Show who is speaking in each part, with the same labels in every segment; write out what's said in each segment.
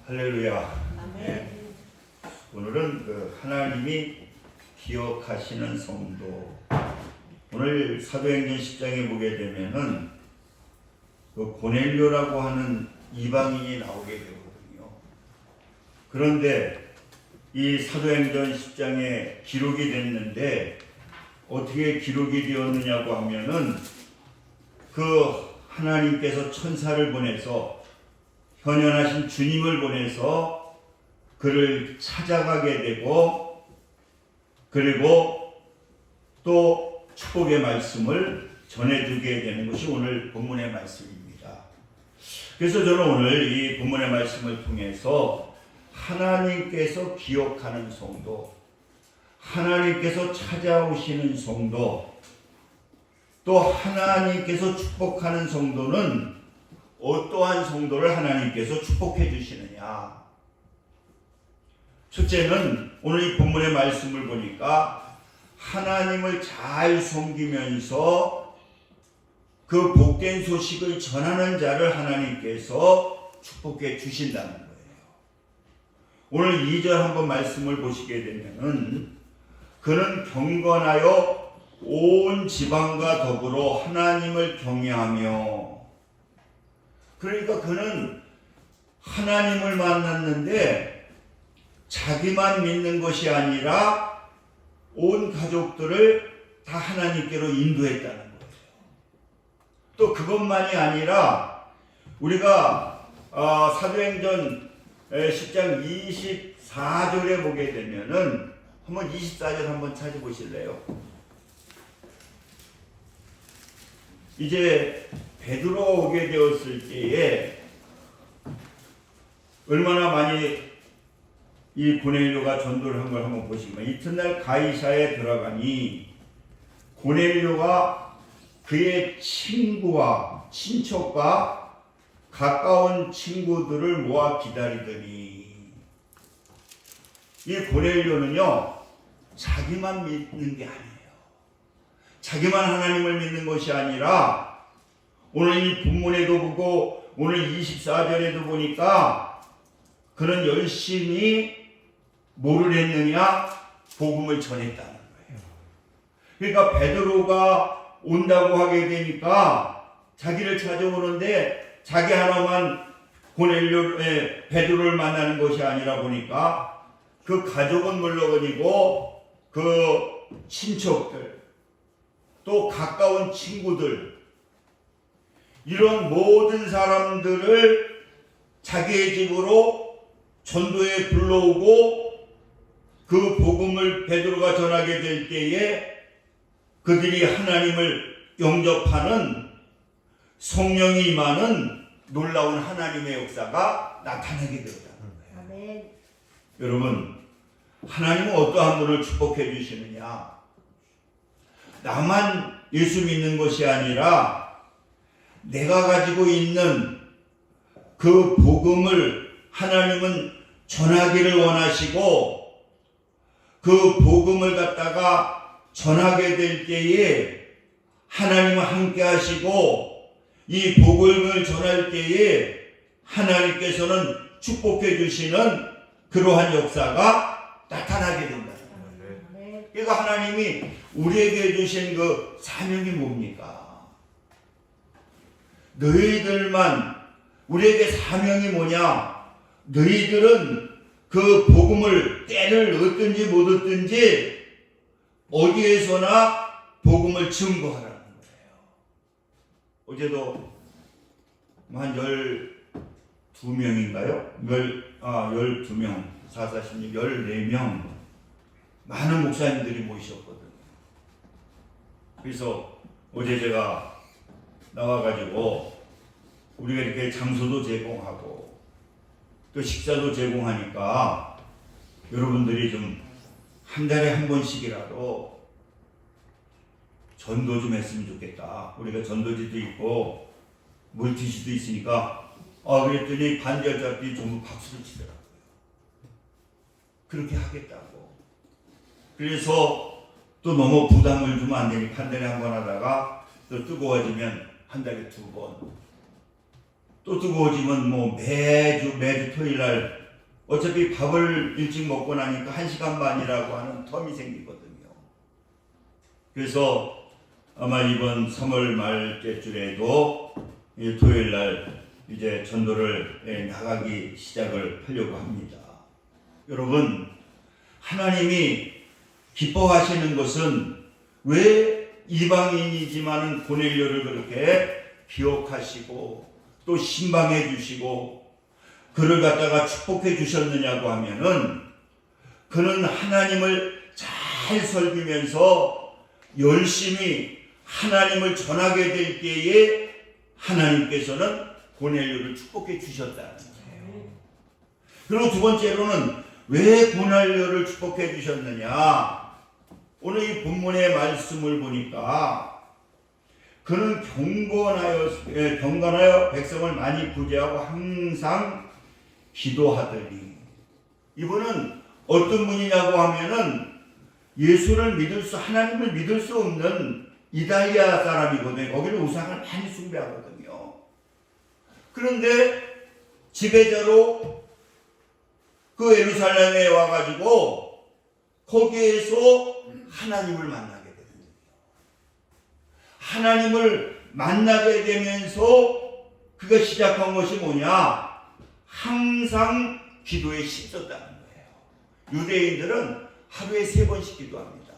Speaker 1: 할렐루야.
Speaker 2: 아멘.
Speaker 1: 네. 오늘은 하나님이 기억하시는 성도. 오늘 사도행전 10장에 보게 되면은 고넬료라고 하는 이방인이 나오게 되거든요. 그런데 이 사도행전 10장에 기록이 됐는데 어떻게 기록이 되었느냐고 하면은 하나님께서 천사를 보내서 현현하신 주님을 보내서 그를 찾아가게 되고, 그리고 또 축복의 말씀을 전해주게 되는 것이 오늘 본문의 말씀입니다. 그래서 저는 오늘 이 본문의 말씀을 통해서 하나님께서 기억하는 성도, 하나님께서 찾아오시는 성도, 또 하나님께서 축복하는 성도는 어떠한 성도를 하나님께서 축복해 주시느냐. 첫째는 오늘 이 본문의 말씀을 보니까 하나님을 잘 섬기면서 그 복된 소식을 전하는 자를 하나님께서 축복해 주신다는 거예요. 오늘 2절 한번 말씀을 보시게 되면은 그는 경건하여 온 지방과 더불어 하나님을 경외하며, 그러니까 그는 하나님을 만났는데 자기만 믿는 것이 아니라 온 가족들을 다 하나님께로 인도했다는 거예요. 또 그것만이 아니라 우리가 사도행전 10장 24절에 보게 되면은 한번 24절 한번 찾아보실래요? 이제 베드로 오게 되었을 때에 얼마나 많이 이 고넬료가 전도를 한 걸 한번 보시면, 이튿날 가이사에 들어가니 고넬료가 그의 친구와 친척과 가까운 친구들을 모아 기다리더니, 이 고넬료는요 자기만 믿는 게 아니에요. 자기만 하나님을 믿는 것이 아니라 오늘 이 본문에도 보고 오늘 24절에도 보니까 그는 열심히 뭐를 했느냐? 복음을 전했다는 거예요. 그러니까 베드로가 온다고 하게 되니까 자기를 찾아오는데 자기 하나만 베드로를 만나는 것이 아니라 보니까 그 가족은 물론이고 그 친척들, 또 가까운 친구들, 이런 모든 사람들을 자기의 집으로 전도에 불러오고 그 복음을 베드로가 전하게 될 때에 그들이 하나님을 영접하는, 성령이 임하는 놀라운 하나님의 역사가 나타나게 되었다는 거예요.
Speaker 2: 아멘.
Speaker 1: 여러분, 하나님은 어떠한 분을 축복해 주시느냐? 나만 예수 믿는 것이 아니라 내가 가지고 있는 그 복음을 하나님은 전하기를 원하시고, 그 복음을 갖다가 전하게 될 때에 하나님은 함께 하시고, 이 복음을 전할 때에 하나님께서는 축복해 주시는 그러한 역사가 나타나게 된다는 거예요. 그러니까 하나님이 우리에게 주신 그 사명이 뭡니까? 너희들만, 우리에게 사명이 뭐냐? 너희들은 그 복음을 때를 얻든지 못 얻든지 어디에서나 복음을 증거하라는 거예요. 어제도 한 12명인가요? 12명, 446, 14명 많은 목사님들이 모이셨거든요. 그래서 어제 제가 나와가지고 우리가 이렇게 장소도 제공하고 또 식사도 제공하니까 여러분들이 좀 한 달에 한 번씩이라도 전도 좀 했으면 좋겠다. 우리가 전도지도 있고 물티슈도 있으니까 그랬더니 반절짜리 전부 박수를 치더라고요. 그렇게 하겠다고. 그래서 또 너무 부담을 주면 안 되니까 한 달에 한 번 하다가 또 뜨거워지면 한 달에 2번. 또 뜨거워지면 뭐 매주 토요일 날 어차피 밥을 일찍 먹고 나니까 1시간 반이라고 하는 텀이 생기거든요. 그래서 아마 이번 3월 말째쯤에도 토요일 날 이제 전도를 나가기 시작을 하려고 합니다. 여러분, 하나님이 기뻐하시는 것은 왜 이방인이지만은 고넬료를 그렇게 기억하시고 또 신방해 주시고 그를 갖다가 축복해 주셨느냐고 하면은 그는 하나님을 잘 섬기면서 열심히 하나님을 전하게 될 때에 하나님께서는 고넬료를 축복해 주셨다는 거예요. 그리고 두 번째로는 왜 고넬료를 축복해 주셨느냐? 오늘 이 본문의 말씀을 보니까 그는 경건하여 백성을 많이 구제하고 항상 기도하더니, 이분은 어떤 분이냐고 하면은 하나님을 믿을 수 없는 이달리아 사람이거든요. 거기는 우상을 많이 숭배하거든요. 그런데 지배자로 그 예루살렘에 와가지고 거기에서 하나님을 만나게 됩니다. 하나님을 만나게 되면서 그가 시작한 것이 뭐냐? 항상 기도에 힘썼다는 거예요. 유대인들은 하루에 3번씩 기도합니다.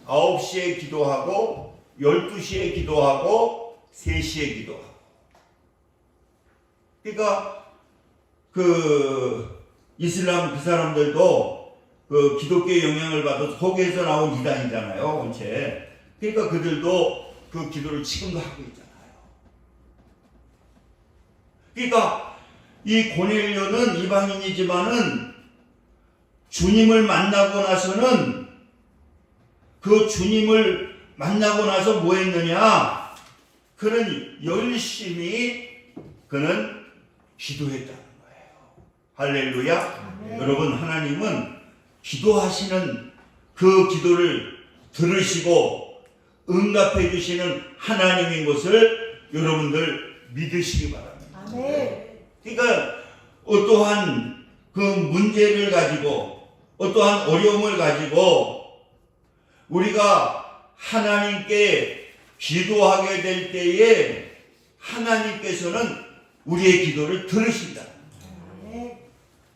Speaker 1: 9시에 기도하고 12시에 기도하고 3시에 기도하고. 그러니까 이슬람 그 사람들도 그 기독교의 영향을 받아서 거기에서 나온 이단이잖아요, 원체. 그러니까 그들도 그 기도를 지금도 하고 있잖아요. 그러니까 이 고넬료는 이방인이지만은 주님을 만나고 나서는 그 주님을 만나고 나서 뭐 했느냐? 그는 열심히 기도했다는 거예요. 할렐루야. 네. 여러분, 하나님은 기도하시는 그 기도를 들으시고 응답해 주시는 하나님인 것을 여러분들 믿으시기 바랍니다. 네. 그러니까 어떠한 그 문제를 가지고 어떠한 어려움을 가지고 우리가 하나님께 기도하게 될 때에 하나님께서는 우리의 기도를 들으신다.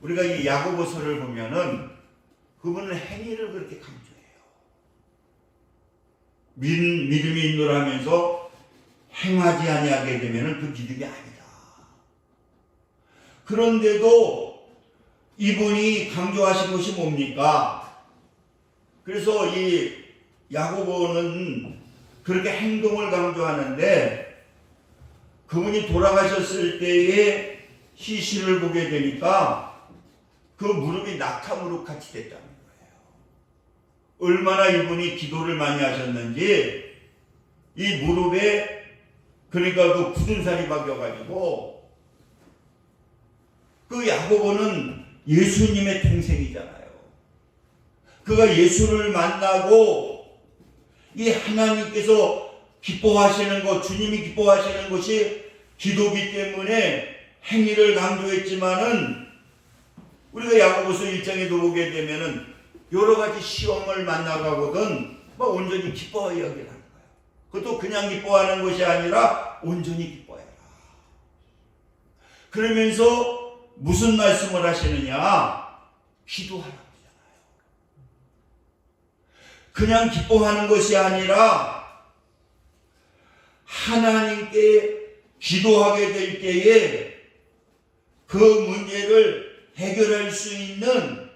Speaker 1: 우리가 이 야고보서를 보면은 그분은 행위를 그렇게 강조해요. 믿음이 인도하면서 행하지 아니하게 되면은 그 믿음이 아니다. 그런데도 이분이 강조하신 것이 뭡니까? 그래서 이 야고보는 그렇게 행동을 강조하는데 그분이 돌아가셨을 때에 시신을 보게 되니까 그 무릎이 낙타무릎 같이 됐다는 거예요. 얼마나 이분이 기도를 많이 하셨는지 이 무릎에 그러니까 그 굳은 살이 박여가지고 그 야고보는 예수님의 동생이잖아요. 그가 예수를 만나고 이 하나님께서 기뻐하시는 것, 주님이 기뻐하시는 것이 기도기 때문에 행위를 강조했지만은 우리가 야고보서 1장에도 보게 되면은 여러 가지 시험을 만나가거든 온전히 기뻐하여야 하는 거예요. 그것도 그냥 기뻐하는 것이 아니라 온전히 기뻐해라. 그러면서 무슨 말씀을 하시느냐? 기도하라고 하잖아요. 그냥 기뻐하는 것이 아니라 하나님께 기도하게 될 때에 그 문제를 해결할 수 있는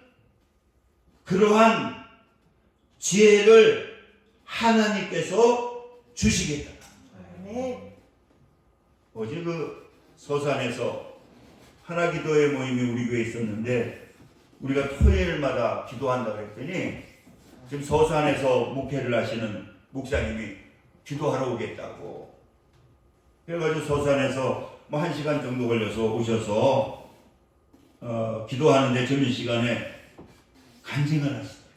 Speaker 1: 그러한 지혜를 하나님께서 주시겠다. 어제 그 서산에서 하나기도회 모임이 우리 교회에 있었는데 우리가 토요일마다 기도한다고 했더니 지금 서산에서 목회를 하시는 목사님이 기도하러 오겠다고 그래가지고 서산에서 뭐 1시간 정도 걸려서 오셔서 기도하는데 점심시간에 간증을 하시더라고요.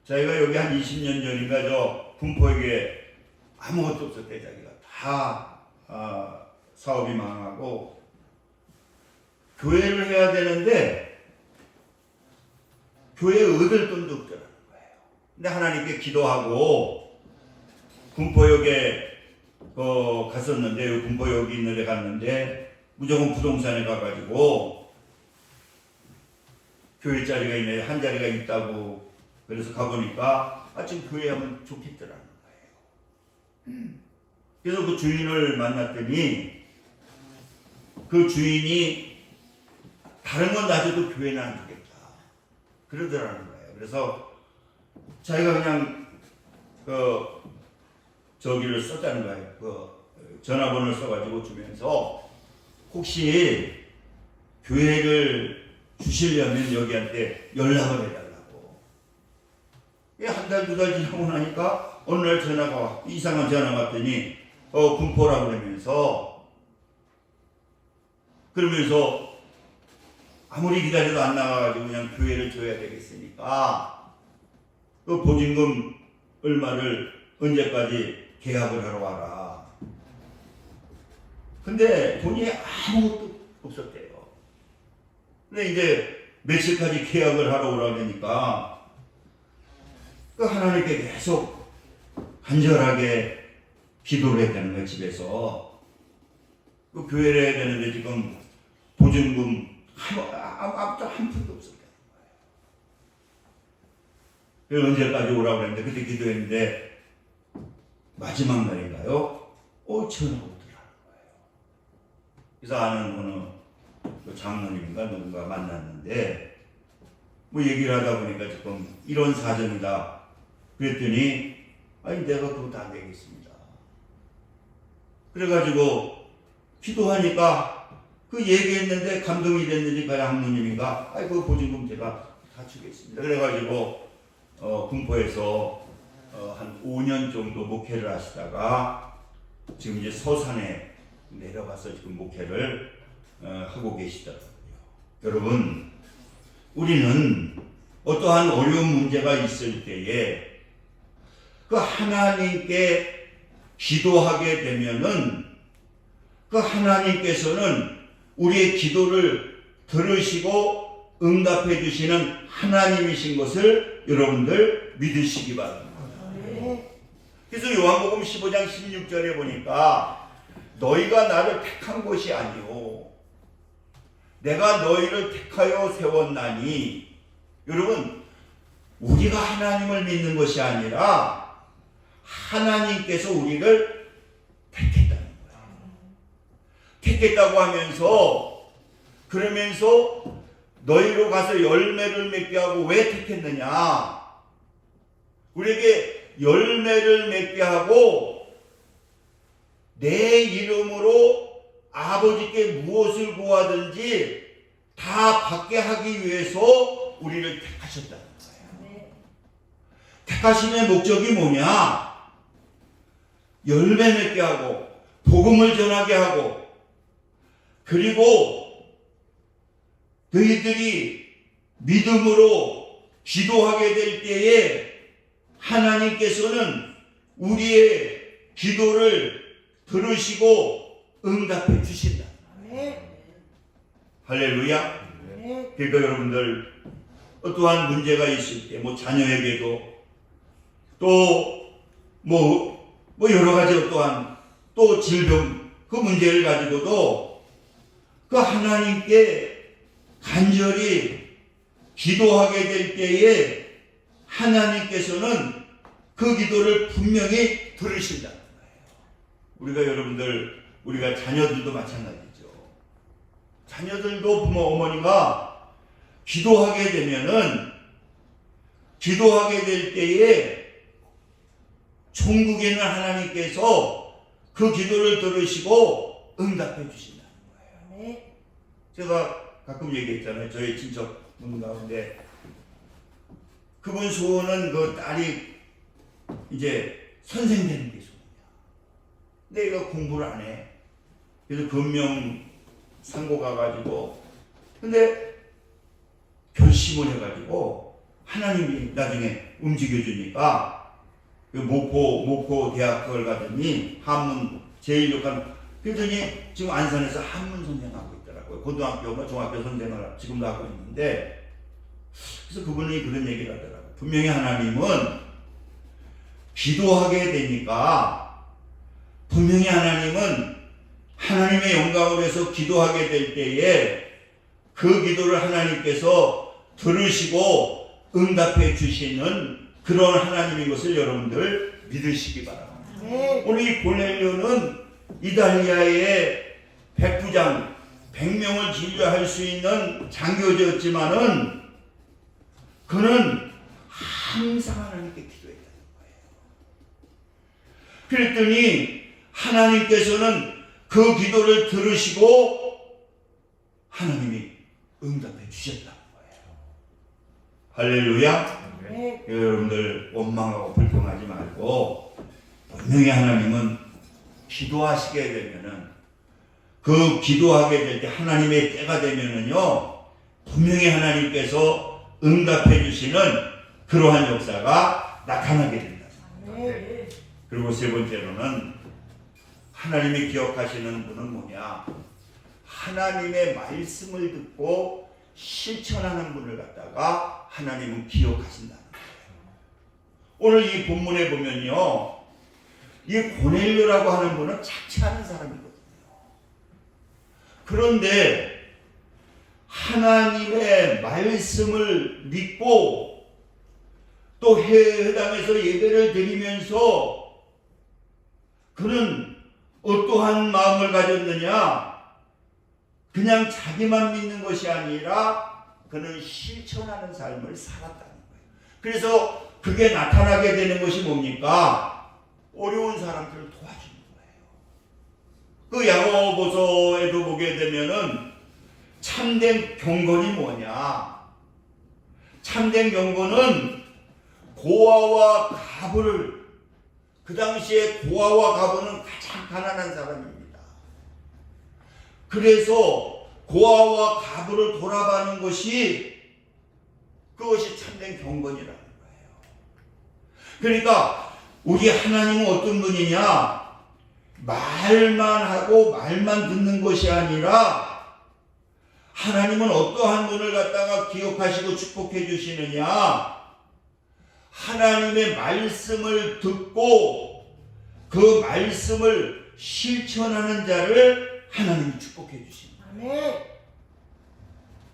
Speaker 1: 자기가 여기 한 20년 전인가 저 분포에게 아무것도 없을 때 자기가 다 사업이 망하고 교회를 해야 되는데 교회에 얻을 돈도 없더라는 거예요. 근데 하나님께 기도하고 군포역에 갔었는데 군포역이 있는 데 갔는데 무조건 부동산에 가가지고 교회 자리가 있네, 한 자리가 있다고 그래서 가보니까 지금 교회 하면 좋겠더라는 거예요. 그래서 그 주인을 만났더니 그 주인이 다른 건 놔줘도 교회는 안 주겠다 그러더라는 거예요. 그래서 자기가 그냥 저기를 썼다는 거예요. 전화번호를 써가지고 주면서 혹시 교회를 주시려면 여기한테 연락을 해달라고. 한 달, 두 달 지나고 나니까 어느 날 전화가 와. 이상한 전화가 왔더니 군포라고 그러면서 아무리 기다려도 안 나가가지고 그냥 교회를 줘야 되겠으니까 그 보증금 얼마를 언제까지 계약을 하러 와라. 근데 돈이 아무것도 없었대요. 근데 이제 며칠까지 계약을 하러 오라 그러니까 그 하나님께 계속 간절하게 기도를 했다는 거예요. 집에서 그 교회를 해야 되는데 지금 보증금 아무도 한 푼도 없었다는 거예요. 그래서 언제까지 오라고 그랬는데 그때 기도했는데 마지막 날인가요? 전화가 오더라는 거예요. 그래서 아는 어느 장로님인가 누군가 만났는데 뭐 얘기를 하다 보니까 지금 이런 사정이다. 그랬더니 아니 내가 그거 다 내겠습니다. 그래가지고 기도하니까 그 얘기했는데 감동이 됐는지 그 장로님인가 그 보증금 제가 다 주겠습니다. 그래가지고 군포에서 한 5년 정도 목회를 하시다가 지금 이제 서산에 내려가서 지금 목회를 하고 계시더라고요. 여러분, 우리는 어떠한 어려운 문제가 있을 때에 그 하나님께 기도하게 되면은 그 하나님께서는 우리의 기도를 들으시고 응답해 주시는 하나님이신 것을 여러분들 믿으시기 바랍니다. 그래서 요한복음 15장 16절에 보니까 너희가 나를 택한 것이 아니오 내가 너희를 택하여 세웠나니. 여러분, 우리가 하나님을 믿는 것이 아니라 하나님께서 우리를 택했다는 거야. 택했다고 하면서 그러면서 너희로 가서 열매를 맺게 하고 왜 택했느냐? 우리에게 열매를 맺게 하고 내 이름으로 아버지께 무엇을 구하든지 다 받게 하기 위해서 우리를 택하셨다는 거예요. 택하심의 목적이 뭐냐? 열매 맺게 하고 복음을 전하게 하고 그리고 너희들이 믿음으로 기도하게 될 때에 하나님께서는 우리의 기도를 들으시고 응답해 주신다. 할렐루야. 그러니까 여러분들 어떠한 문제가 있을 때 자녀에게도 또 여러 가지 어떠한 또 질병 그 문제를 가지고도 그 하나님께 간절히 기도하게 될 때에 하나님께서는 그 기도를 분명히 들으신다는 거예요. 우리가 자녀들도 마찬가지죠. 자녀들도 부모 어머니가 기도하게 될 때에 천국에 있는 하나님께서 그 기도를 들으시고 응답해 주신다는 거예요. 제가 가끔 얘기했잖아요. 저희 친척분 가운데 그분 소원은 그 딸이 이제 선생 되는 게 소원이야. 근데 얘가 공부를 안 해. 그래서 금명 상고 가가지고 근데 결심을 해가지고 하나님이 나중에 움직여주니까 그 목포 대학교를 가더니 한문 제1교관 그랬더니 지금 안산에서 한문 선생하고 있더라고요. 고등학교나 중학교 선생을 지금도 하고 있는데, 그래서 그분이 그런 얘기를 하더라고요. 분명히 하나님은 기도하게 되니까, 분명히 하나님은 하나님의 영광을 위해서 기도하게 될 때에 그 기도를 하나님께서 들으시고 응답해 주시는 그런 하나님인 것을 여러분들 믿으시기 바랍니다. 오늘 이 고넬료는 이달리아의 백부장 100명을 진료할 수 있는 장교였지만은 그는 항상 하나님께 기도했다는 거예요. 그랬더니 하나님께서는 그 기도를 들으시고 하나님이 응답해 주셨다는 거예요. 할렐루야. 네. 여러분들 원망하고 불평하지 말고 분명히 하나님은 기도하시게 되면은, 그 기도하게 될 때 하나님의 때가 되면은요 분명히 하나님께서 응답해 주시는 그러한 역사가 나타나게 된다. 네. 그리고 세 번째로는 하나님이 기억하시는 분은 뭐냐? 하나님의 말씀을 듣고 실천하는 분을 갖다가 하나님은 기억하신다는 거예요. 오늘 이 본문에 보면요, 이 고넬료라고 하는 분은 착치 않은 사람이거든요. 그런데 하나님의 말씀을 믿고 또 회당에서 예배를 드리면서 그는 어떠한 마음을 가졌느냐? 그냥 자기만 믿는 것이 아니라 그는 실천하는 삶을 살았다는 거예요. 그래서 그게 나타나게 되는 것이 뭡니까? 어려운 사람들을 도와주는 거예요. 그 야고보서에도 보게 되면은 참된 경건이 뭐냐? 참된 경건은 고아와 가부를, 그 당시에 고아와 가부는 가장 가난한 사람입니다. 그래서 고아와 가부를 돌아가는 것이, 그것이 참된 경건이라는 거예요. 그러니까 우리 하나님은 어떤 분이냐? 말만 하고 말만 듣는 것이 아니라 하나님은 어떠한 분을 갖다가 기억하시고 축복해 주시느냐? 하나님의 말씀을 듣고 그 말씀을 실천하는 자를 하나님이 축복해 주십니다.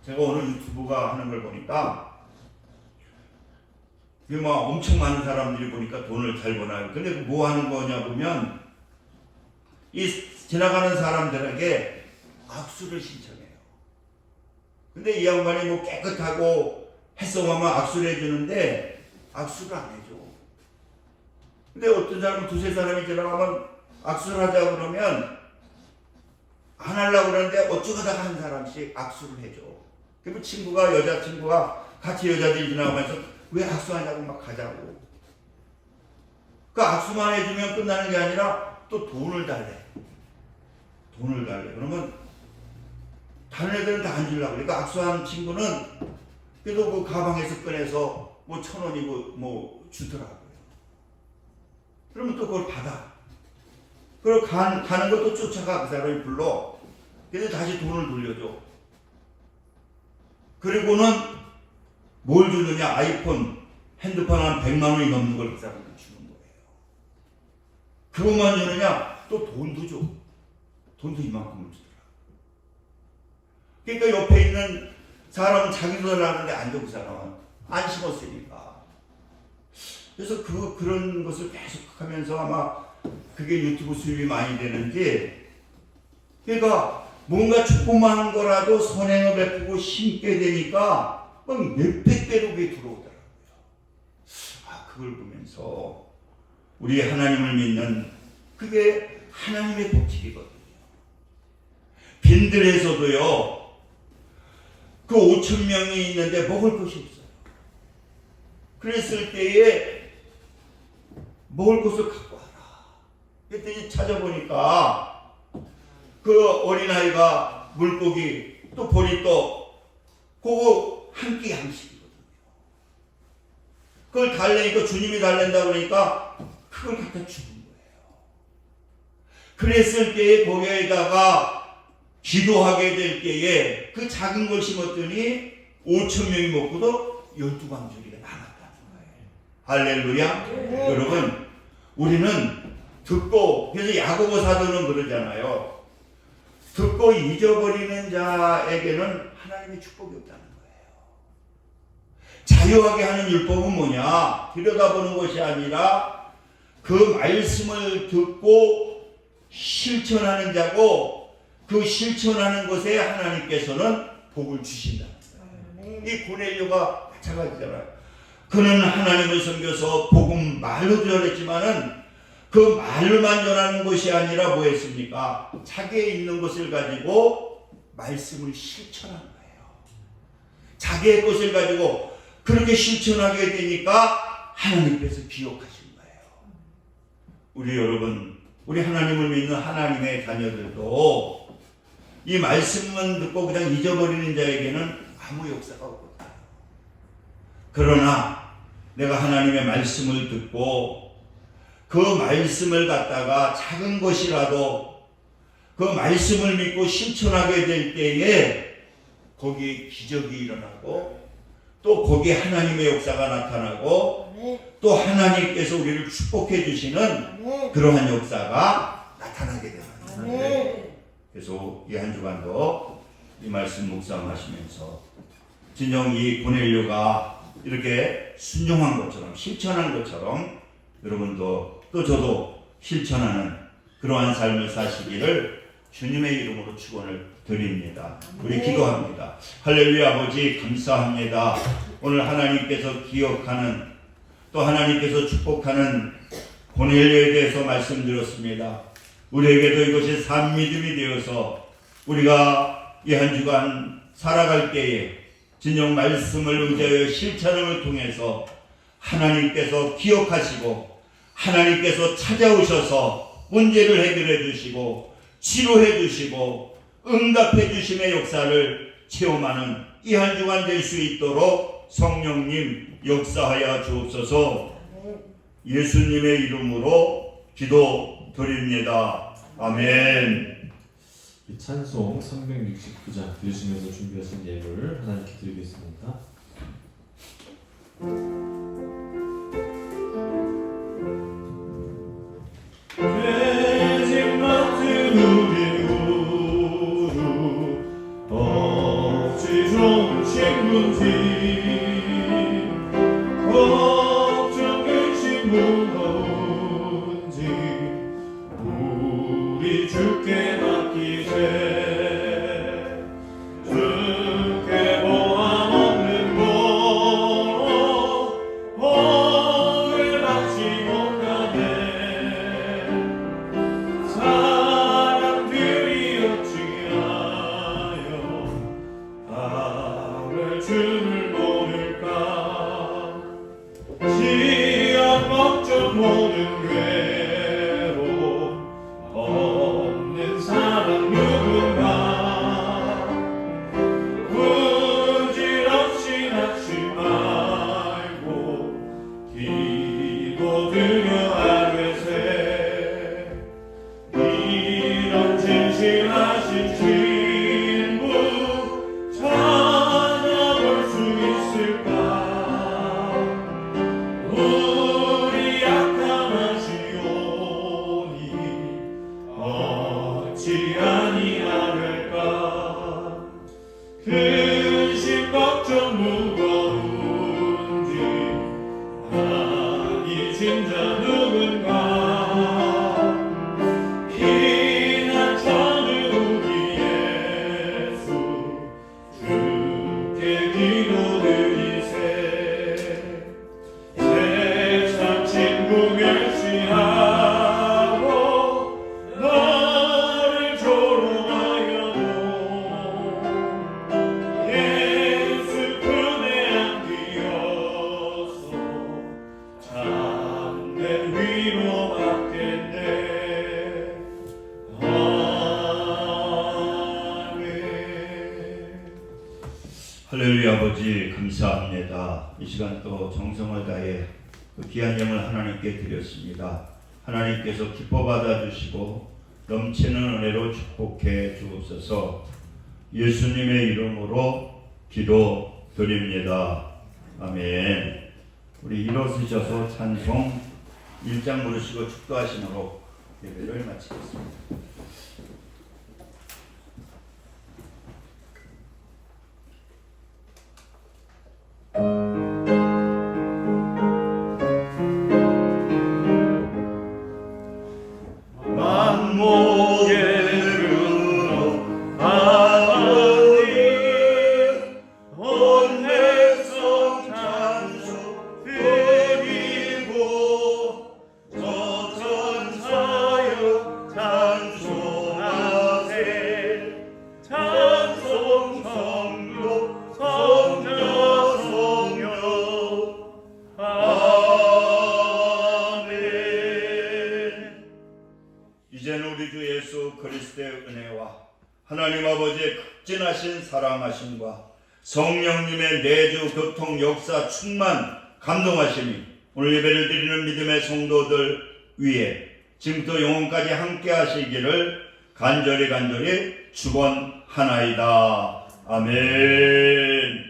Speaker 1: 제가 오늘 유튜브가 하는 걸 보니까 엄청 많은 사람들이 보니까 돈을 잘 버나요. 근데 뭐 하는 거냐 보면 이 지나가는 사람들에게 악수를 신청해요. 근데 이 양반이 뭐 깨끗하고 했어가면 악수를 해주는데 악수를 안 해줘. 근데 어떤 사람은 두세 사람이 지나가면 악수를 하자 그러면 안 하려고 그러는데 어쩌다가 한 사람씩 악수를 해줘. 그러면 여자친구가 같이 여자들이 지나가면서 왜 악수하냐고 막 하자고. 그 악수만 해주면 끝나는 게 아니라 또 돈을 달래. 그러면 다른 애들은 다 안 주려고. 그러니까 악수하는 친구는 그래도 그 가방에서 꺼내서 뭐 1,000원이고 뭐 주더라고요. 그러면 또 그걸 받아. 그리고 가는 것도 쫓아가. 그 사람이 불러. 그래서 다시 돈을 돌려줘. 그리고는 뭘 주느냐? 아이폰, 핸드폰 한 100만 원이 넘는 걸 그 사람한테 주는 거예요. 그것만 주느냐? 또 돈도 줘. 돈도 이만큼을 주더라. 그러니까 옆에 있는 사람은 자기도 달라는데 안 줘. 그 사람은 안 심었으니까. 그래서 그런 것을 계속 하면서 아마 그게 유튜브 수입이 많이 되는지, 그러니까 뭔가 조그마한 거라도 선행을 베푸고 심게 되니까 막 몇백 배로 그게 들어오더라고요. 그걸 보면서 우리 하나님을 믿는, 그게 하나님의 법칙이거든요. 빈들에서도요, 그 5,000명이 있는데 먹을 것이 없어요. 그랬을 때에 먹을 것을 갖고 와라. 그랬더니 찾아보니까 그 어린아이가 물고기, 또 보리떡, 그거 한 끼 양식이거든요. 그걸 달래니까, 주님이 달랜다 그러니까 그걸 갖다 주는 거예요. 그랬을 때에 거기에다가 기도하게 될 때에 그 작은 걸 심었더니 5천 명이 먹고도 12광주리가 남았다는 거예요. 할렐루야.
Speaker 2: 네.
Speaker 1: 여러분, 우리는 듣고, 그래서 야고보 사도는 그러잖아요. 듣고 잊어버리는 자에게는 하나님의 축복이 없다는 거예요. 자유하게 하는 율법은 뭐냐? 들여다보는 것이 아니라 그 말씀을 듣고 실천하는 자고, 그 실천하는 것에 하나님께서는 복을 주신다는 거예요. 이 고넬료가 마찬가지잖아요. 그는 하나님을 섬겨서 복음 말로 전했지만은 그 말로만 전하는 것이 아니라 뭐 했습니까? 자기에 있는 것을 가지고 말씀을 실천한 거예요. 자기의 것을 가지고 그렇게 실천하게 되니까 하나님께서 기억하신 거예요. 우리 여러분, 우리 하나님을 믿는 하나님의 자녀들도 이 말씀만 듣고 그냥 잊어버리는 자에게는 아무 역사가 없거든요. 그러나 내가 하나님의 말씀을 듣고 그 말씀을 갖다가 작은 것이라도 그 말씀을 믿고 실천하게 될 때에 거기에 기적이 일어나고 또 거기에 하나님의 역사가 나타나고 또 하나님께서 우리를 축복해 주시는 그러한 역사가 나타나게 됩니다. 그래서 이 한 주간도 이 말씀 묵상하시면서 진정 이 고넬료가 이렇게 순종한 것처럼 실천한 것처럼 여러분도 또 저도 실천하는 그러한 삶을 사시기를 주님의 이름으로 축원을 드립니다. 우리 기도합니다. 할렐루야. 아버지 감사합니다. 오늘 하나님께서 기억하는 또 하나님께서 축복하는 고넬료에 대해서 말씀드렸습니다. 우리에게도 이것이 산 믿음이 되어서 우리가 이 한 주간 살아갈 때에 진정 말씀을 의지하여 실천을 통해서 하나님께서 기억하시고 하나님께서 찾아오셔서 문제를 해결해 주시고 치료해 주시고 응답해 주심의 역사를 체험하는 이 한 주간 될 수 있도록 성령님 역사하여 주옵소서. 예수님의 이름으로 기도드립니다. 아멘.
Speaker 3: 찬송 369장 들으시면서 준비하신 예물 하나님께 드리겠습니다. 죄짐 맡은 우리 우루 억지 좀 친구지 걱정 근심 무거운지 우리 주께 맡기세 주께 보람 없는 고로 복을 받지 못하네 사람들이 어찌하여 나를 주를 모를까 시험 걱정 모든 괴로움 없는 사람 누군가 부질없이 낙심 말고 기도드려 아뢰세 이런 진실하신 친구 찾아볼 수 있을까 우리 약함하시오니 어찌 아니하될까 근심 걱정 무거운지 많이 진자 누군가 피난처는 우리 예수 주께 기도드리세 세상 친구 멸시하고 너를 조롱하여도 예수 품에 안기어서 참된 위로 받겠네 아멘.
Speaker 1: 할렐루야. 아버지 감사합니다. 이 시간 또 정성을 다해 그 귀한 예물 하나님께 드렸습니다. 하나님께서 기뻐 받아주시고 넘치는 은혜로 축복해 주옵소서. 예수님의 이름으로 기도드립니다. 아멘. 우리 일어서셔서 찬송 1장 부르시고 축도하심으로 예배를 마치겠습니다. 이제는 우리 주 예수 그리스도의 은혜와 하나님 아버지의 극진하신 사랑하심과 성령님의 내주 교통 역사 충만 감동하심이 오늘 예배를 드리는 믿음의 성도들 위에 지금부터 영원까지 함께 하시기를 간절히 축원하나이다. 아멘.